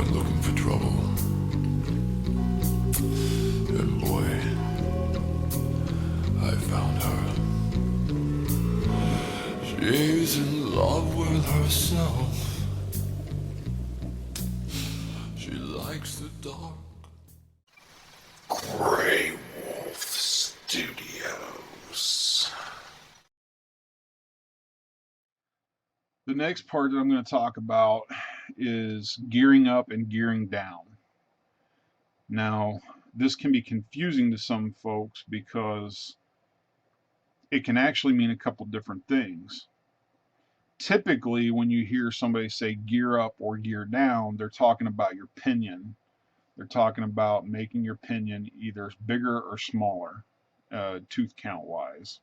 went looking for trouble. And boy, I found her. She's in love with herself. She likes the dark. Grey Wolf Studios. The next part that I'm going to talk about is gearing up and gearing down. Now, this can be confusing to some folks because it can actually mean a couple different things. Typically, when you hear somebody say gear up or gear down, they're talking about your pinion. They're talking about making your pinion either bigger or smaller, tooth count wise.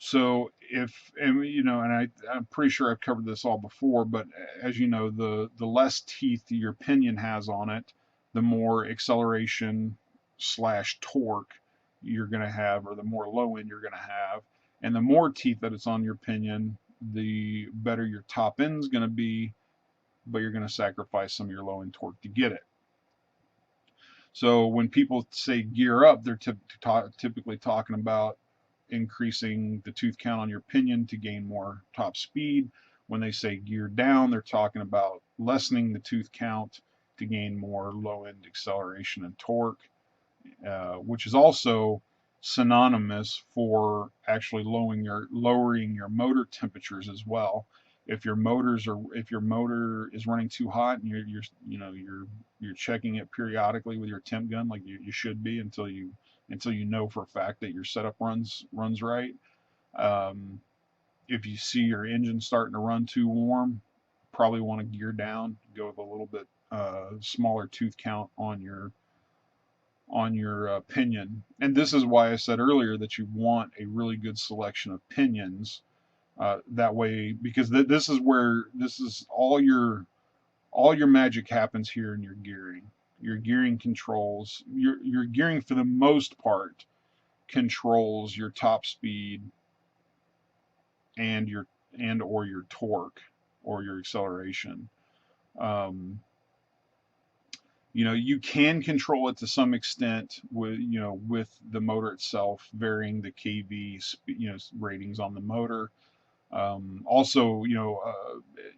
So and I'm pretty sure I've covered this all before, but as you know, the less teeth your pinion has on it, the more acceleration slash torque you're going to have, or the more low end you're going to have. And the more teeth that it's on your pinion, the better your top end is going to be, but you're going to sacrifice some of your low end torque to get it. So when people say gear up, they're typically talking about increasing the tooth count on your pinion to gain more top speed. When they say gear down, they're talking about lessening the tooth count to gain more low end acceleration and torque, which is also synonymous for actually lowering your motor temperatures as well. If your motor is running too hot and you're checking it periodically with your temp gun like you should be until you know for a fact that your setup runs right. Um, if you see your engine starting to run too warm, probably want to gear down, go with a little bit smaller tooth count on your pinion. And this is why I said earlier that you want a really good selection of pinions. That way, because this is all your magic happens here in your gearing. Your gearing controls your gearing for the most part controls your top speed and or your torque or your acceleration. Um, you can control it to some extent with the motor itself varying the kV ratings on the motor. Also,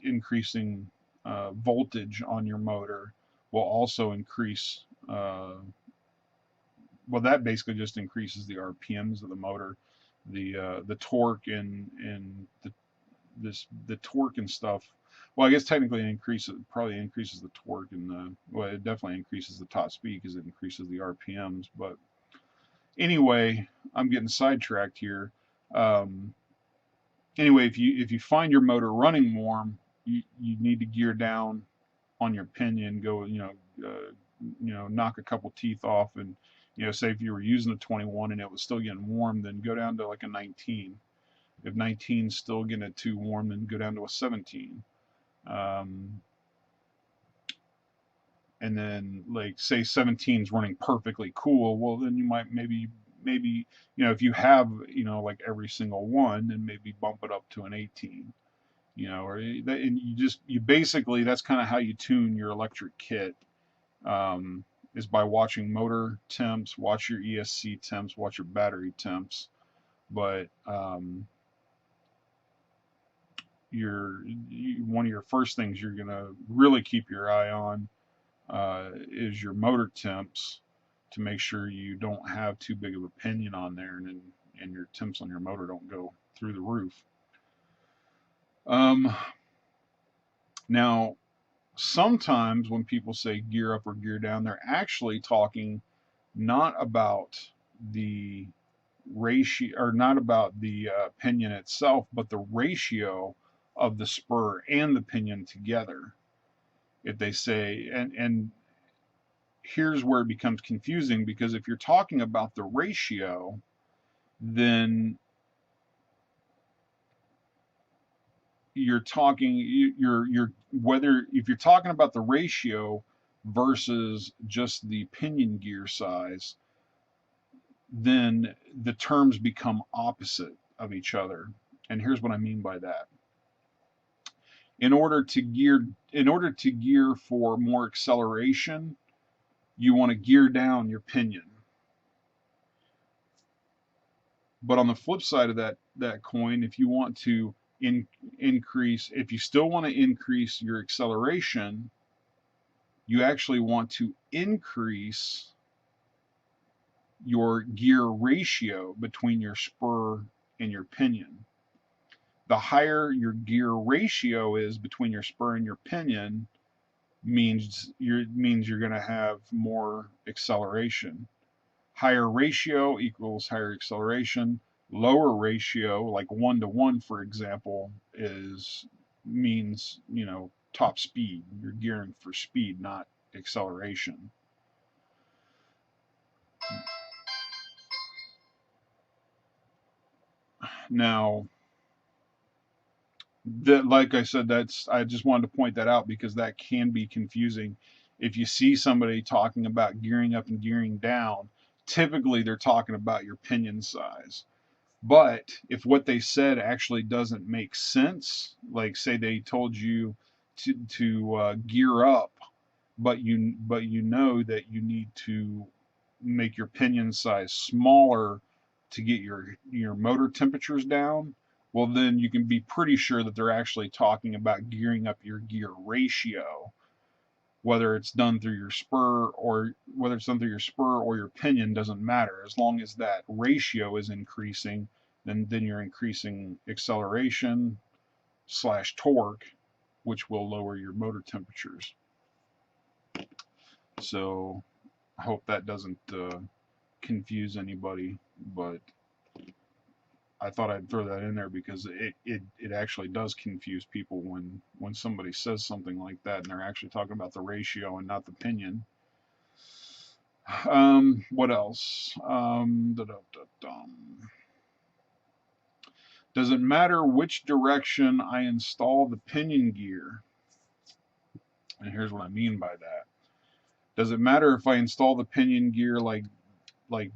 increasing voltage on your motor will also increase. Well, that basically just increases the RPMs of the motor, the torque and the torque and stuff. Well, I guess technically probably increases the torque and it definitely increases the top speed because it increases the RPMs. But anyway, I'm getting sidetracked here. Um, anyway, if you find your motor running warm, you need to gear down on your pinion. Go, knock a couple teeth off, and say if you were using a 21 and it was still getting warm, then go down to like a 19. If 19 is still getting it too warm, then go down to a 17. And then like say 17 is running perfectly cool, well then you might maybe if you have like every single one, then maybe bump it up to an 18. And you basically that's kind of how you tune your electric kit, is by watching motor temps, watch your ESC temps, watch your battery temps. But one of your first things you're gonna really keep your eye on is your motor temps to make sure you don't have too big of a pinion on there, and your temps on your motor don't go through the roof. Now, sometimes when people say gear up or gear down, they're actually talking not about the ratio, or not about the pinion itself, but the ratio of the spur and the pinion together. If they say, and here's where it becomes confusing, because if you're talking about the ratio, then you're whether if you're talking about the ratio versus just the pinion gear size, then the terms become opposite of each other. And here's what I mean by that. In order to gear for more acceleration, you want to gear down your pinion. But on the flip side of that coin, if you want to increase, if you still want to increase your acceleration, you actually want to increase your gear ratio between your spur and your pinion. The higher your gear ratio is between your spur and your pinion means you're going to have more acceleration. Higher ratio equals higher acceleration. Lower ratio, like 1-to-1, for example, means, top speed. You're gearing for speed, not acceleration. Now, like I said, I just wanted to point that out because that can be confusing. If you see somebody talking about gearing up and gearing down, typically they're talking about your pinion size. But if what they said actually doesn't make sense, like say they told you to gear up, but you know that you need to make your pinion size smaller to get your motor temperatures down, well then you can be pretty sure that they're actually talking about gearing up your gear ratio. Whether it's done through your spur or your pinion doesn't matter. As long as that ratio is increasing, then you're increasing acceleration / torque, which will lower your motor temperatures. So I hope that doesn't confuse anybody, but I thought I'd throw that in there because it actually does confuse people when somebody says something like that and they're actually talking about the ratio and not the pinion. What else? Does it matter which direction I install the pinion gear? And here's what I mean by that. Does it matter if I install the pinion gear like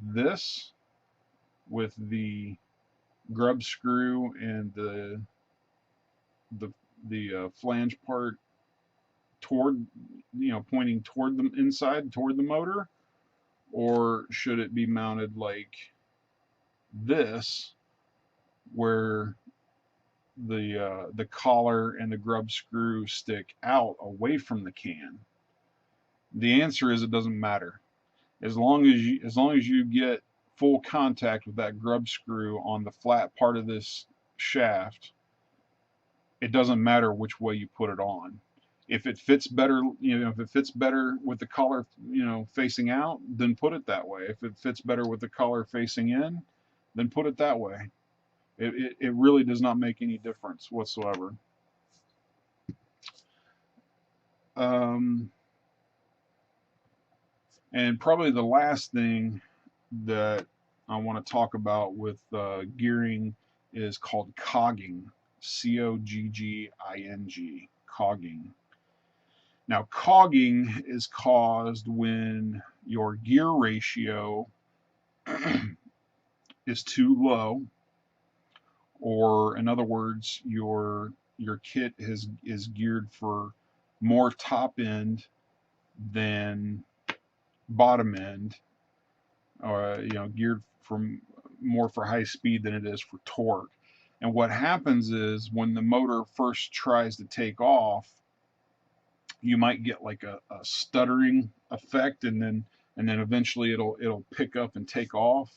this with the grub screw and the flange part toward, pointing toward the inside, toward the motor, or should it be mounted like this, where the collar and the grub screw stick out away from the can? The answer is it doesn't matter. As long as you get full contact with that grub screw on the flat part of this shaft, it doesn't matter which way you put it on. If it fits better, with the collar, facing out, then put it that way. If it fits better with the collar facing in, then put it that way. It really does not make any difference whatsoever. And probably the last thing that I want to talk about with gearing is called cogging. Cogging. Cogging. Now, cogging is caused when your gear ratio is too low, or in other words, your kit is geared for more top end than bottom end, or geared more for high speed than it is for torque. And what happens is when the motor first tries to take off, you might get like a stuttering effect, and then eventually it'll pick up and take off.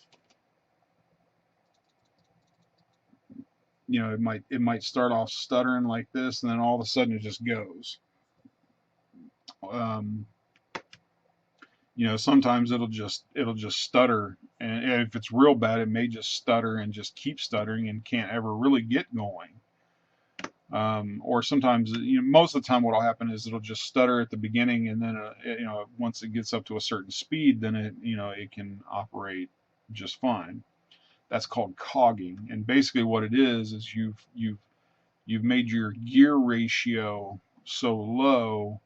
It might start off stuttering like this, and then all of a sudden it just goes. Sometimes it'll just stutter, and if it's real bad, it may just stutter and just keep stuttering and can't ever really get going. Or sometimes, most of the time what'll happen is it'll just stutter at the beginning, and then once it gets up to a certain speed, then it can operate just fine. That's called cogging, and basically what it is you've made your gear ratio so low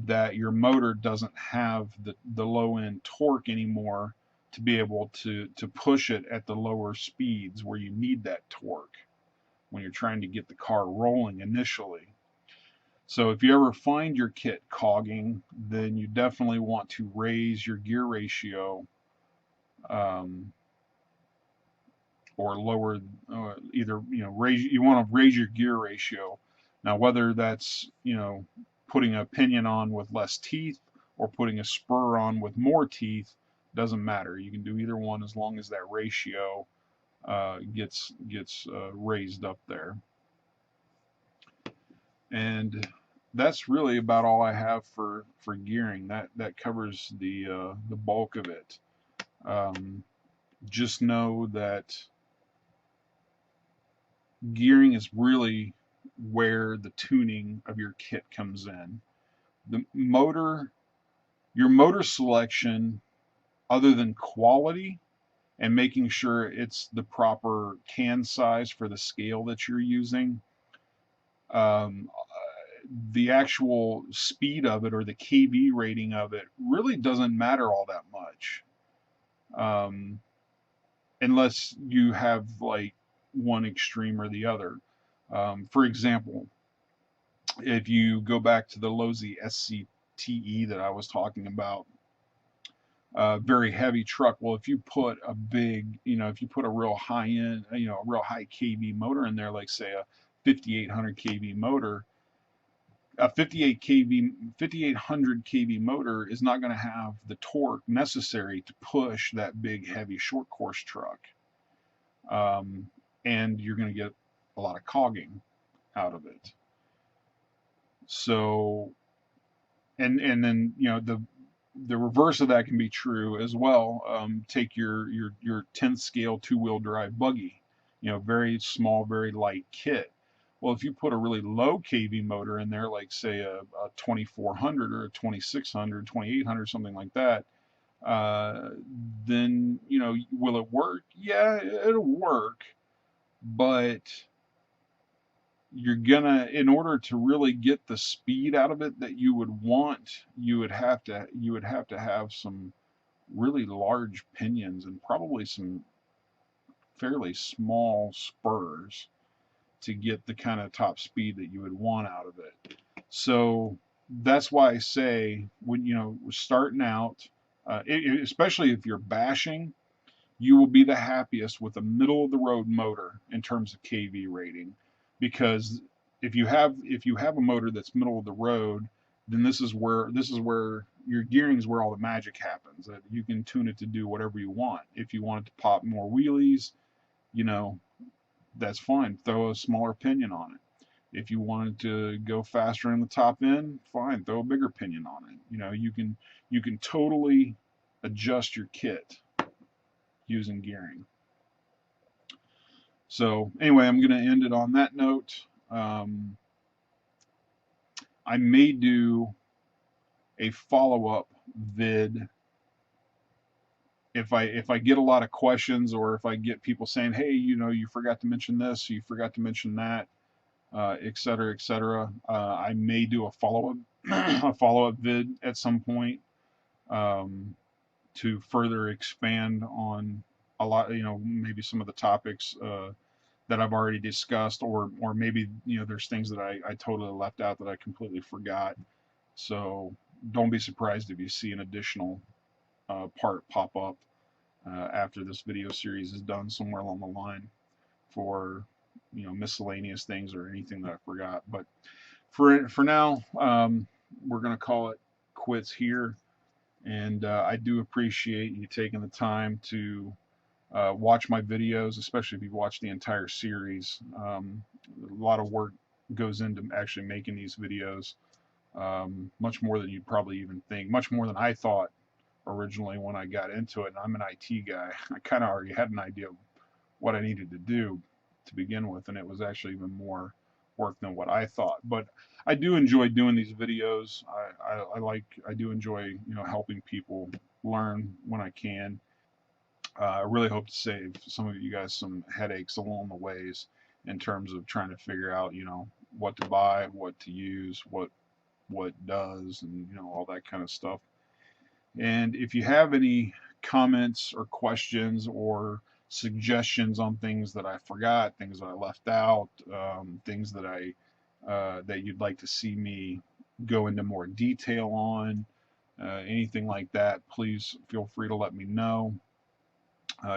that your motor doesn't have the low end torque anymore to be able to push it at the lower speeds where you need that torque when you're trying to get the car rolling initially. So if you ever find your kit cogging, then you definitely want to raise your gear ratio, um, or lower, either, you want to raise your gear ratio. Now, whether that's, putting a pinion on with less teeth or putting a spur on with more teeth, doesn't matter. You can do either one as long as that ratio gets raised up there. And that's really about all I have for gearing. That covers the bulk of it. Just know that gearing is really where the tuning of your kit comes in. The motor, your motor selection, other than quality and making sure it's the proper can size for the scale that you're using, um, the actual speed of it or the kV rating of it really doesn't matter all that much, um, unless you have like one extreme or the other. For example, if you go back to the Losi SCTE that I was talking about, very heavy truck. Well, if you put a big, if you put a real high end, a real high kV motor in there, like say a 5800 kV motor, a 5800 kV motor is not going to have the torque necessary to push that big heavy short course truck, um, and you're going to get a lot of cogging out of it. So, and then the reverse of that can be true as well. Take your 10th scale 2-wheel drive buggy, very small, very light kit. Well, if you put a really low kV motor in there, like say a 2400 or a 2600, 2800, something like that, then will it work? Yeah, it'll work, but you're gonna, in order to really get the speed out of it that you would want, you would have to have some really large pinions and probably some fairly small spurs to get the kind of top speed that you would want out of it. So that's why I say, when we're starting out, especially if you're bashing, you will be the happiest with a middle of the road motor in terms of kV rating, because if you have a motor that's middle of the road, then this is where your gearing is where all the magic happens. That you can tune it to do whatever you want. If you want it to pop more wheelies, you know that's fine. Throw a smaller pinion on it. If you wanted to go faster in the top end, fine. Throw a bigger pinion on it. You can totally adjust your kit using gearing. So anyway, I'm going to end it on that note. I may do a follow-up vid if I get a lot of questions, or if I get people saying, hey, you forgot to mention this, you forgot to mention that, et cetera, et cetera. I may do a follow-up a follow-up vid at some point, to further expand on a lot, maybe some of the topics that I've already discussed, or maybe there's things that I totally left out that I completely forgot. So don't be surprised if you see an additional part pop up after this video series is done somewhere along the line, for miscellaneous things or anything that I forgot. But for now, we're gonna call it quits here. And I do appreciate you taking the time to watch my videos, especially if you've watched the entire series. A lot of work goes into actually making these videos, much more than you'd probably even think, much more than I thought originally when I got into it. And I'm an IT guy. I kind of already had an idea of what I needed to do to begin with, and it was actually even more work than what I thought. But I do enjoy doing these videos. I do enjoy helping people learn when I can. I really hope to save some of you guys some headaches along the ways, in terms of trying to figure out what to buy, what to use, what does, and all that kind of stuff. And if you have any comments or questions or suggestions on things that I forgot, things that I left out, things that I that you'd like to see me go into more detail on, anything like that, please feel free to let me know.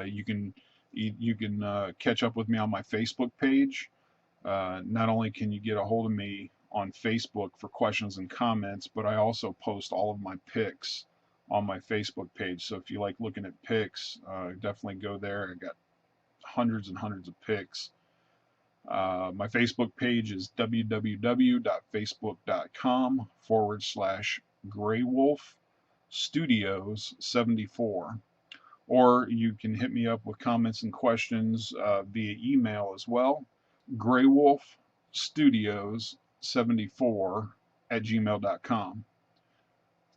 You can catch up with me on my Facebook page. Not only can you get a hold of me on Facebook for questions and comments, but I also post all of my pics on my Facebook page. So if you like looking at pics, definitely go there. I got hundreds and hundreds of pics. My Facebook page is www.facebook.com/Graywolf Studios 74. Or you can hit me up with comments and questions via email as well. GraywolfStudios74@gmail.com.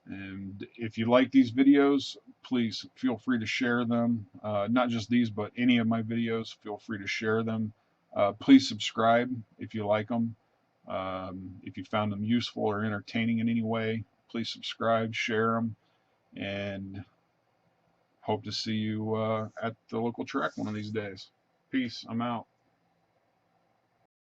And if you like these videos, please feel free to share them. Not just these, but any of my videos, feel free to share them. Please subscribe if you like them. If you found them useful or entertaining in any way, please subscribe, share them, and hope to see you at the local track one of these days. Peace. I'm out.